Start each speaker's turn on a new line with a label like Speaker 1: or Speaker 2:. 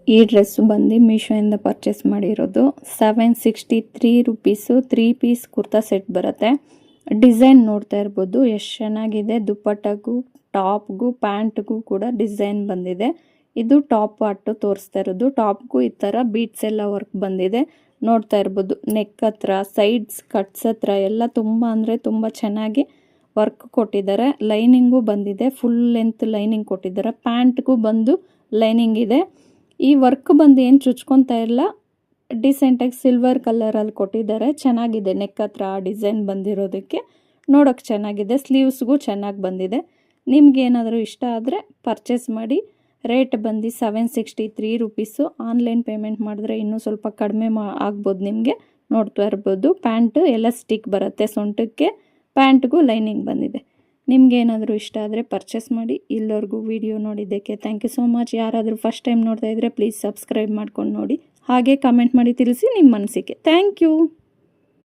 Speaker 1: ಈ ಡ್ರೆಸ್ಸು ಬಂದು ಮೀಶೋಯಿಂದ ಪರ್ಚೇಸ್ ಮಾಡಿರೋದು. 763 ರುಪೀಸು 3 ಪೀಸ್ ಕುರ್ತಾ ಸೆಟ್ ಬರುತ್ತೆ. ಡಿಸೈನ್ ನೋಡ್ತಾ ಇರ್ಬೋದು ಎಷ್ಟು ಚೆನ್ನಾಗಿದೆ. ದುಪ್ಪಟ್ಟಗೂ ಟಾಪ್ಗೂ ಪ್ಯಾಂಟ್ಗೂ ಕೂಡ ಡಿಸೈನ್ ಬಂದಿದೆ. ಇದು ಟಾಪ್ ಪಾರ್ಟು ತೋರಿಸ್ತಾ ಇರೋದು. ಟಾಪ್ಗೂ ಈ ಥರ ಬೀಟ್ಸ್ ಎಲ್ಲ ವರ್ಕ್ ಬಂದಿದೆ ನೋಡ್ತಾ ಇರ್ಬೋದು. ನೆಕ್ ಹತ್ರ, ಸೈಡ್ಸ್ ಕಟ್ಸ್ ಹತ್ರ ಎಲ್ಲ ತುಂಬ ಅಂದರೆ ತುಂಬ ಚೆನ್ನಾಗಿ ವರ್ಕ್ ಕೊಟ್ಟಿದ್ದಾರೆ. ಲೈನಿಂಗು ಬಂದಿದೆ, ಫುಲ್ ಲೆಂತ್ ಲೈನಿಂಗ್ ಕೊಟ್ಟಿದ್ದಾರೆ. ಪ್ಯಾಂಟ್ಗೂ ಬಂದು ಲೈನಿಂಗ್ ಇದೆ. ಈ ವರ್ಕ್ ಬಂದು ಏನು ಚುಚ್ಕೊತಾ ಇಲ್ಲ, ಡಿಸೆಂಟಾಗಿ ಸಿಲ್ವರ್ ಕಲರಲ್ಲಿ ಕೊಟ್ಟಿದ್ದಾರೆ. ಚೆನ್ನಾಗಿದೆ. ನೆಕ್ ಹತ್ರ ಡಿಸೈನ್ ಬಂದಿರೋದಕ್ಕೆ ನೋಡೋಕ್ಕೆ ಚೆನ್ನಾಗಿದೆ. ಸ್ಲೀವ್ಸ್ಗೂ ಚೆನ್ನಾಗಿ ಬಂದಿದೆ. ನಿಮ್ಗೇನಾದರೂ ಇಷ್ಟ ಆದರೆ ಪರ್ಚೇಸ್ ಮಾಡಿ. ರೇಟ್ ಬಂದು 763 ರುಪೀಸು. ಆನ್ಲೈನ್ ಪೇಮೆಂಟ್ ಮಾಡಿದ್ರೆ ಇನ್ನೂ ಸ್ವಲ್ಪ ಕಡಿಮೆ ಆಗ್ಬೋದು ನಿಮಗೆ. ನೋಡ್ತಾ ಇರ್ಬೋದು. ಪ್ಯಾಂಟು ಎಲಾಸ್ಟಿಕ್ ಬರುತ್ತೆ ಸೊಂಟಕ್ಕೆ, ಪ್ಯಾಂಟ್ಗೂ ಲೈನಿಂಗ್ ಬಂದಿದೆ. ನಿಮ್ಗೇನಾದರೂ ಇಷ್ಟ ಆದರೆ ಪರ್ಚೇಸ್ ಮಾಡಿ. ಇಲ್ಲಿವರೆಗೂ ವಿಡಿಯೋ ನೋಡಿದ್ದಕ್ಕೆ ಥ್ಯಾಂಕ್ ಯು ಸೋ ಮಚ್. ಯಾರಾದರೂ ಫಸ್ಟ್ ಟೈಮ್ ನೋಡ್ತಾ ಇದ್ದರೆ ಪ್ಲೀಸ್ ಸಬ್ಸ್ಕ್ರೈಬ್ ಮಾಡ್ಕೊಂಡು ನೋಡಿ. ಹಾಗೆ ಕಮೆಂಟ್ ಮಾಡಿ ತಿಳಿಸಿ ನಿಮ್ಮ ಅನಿಸಿಕೆ. Thank you.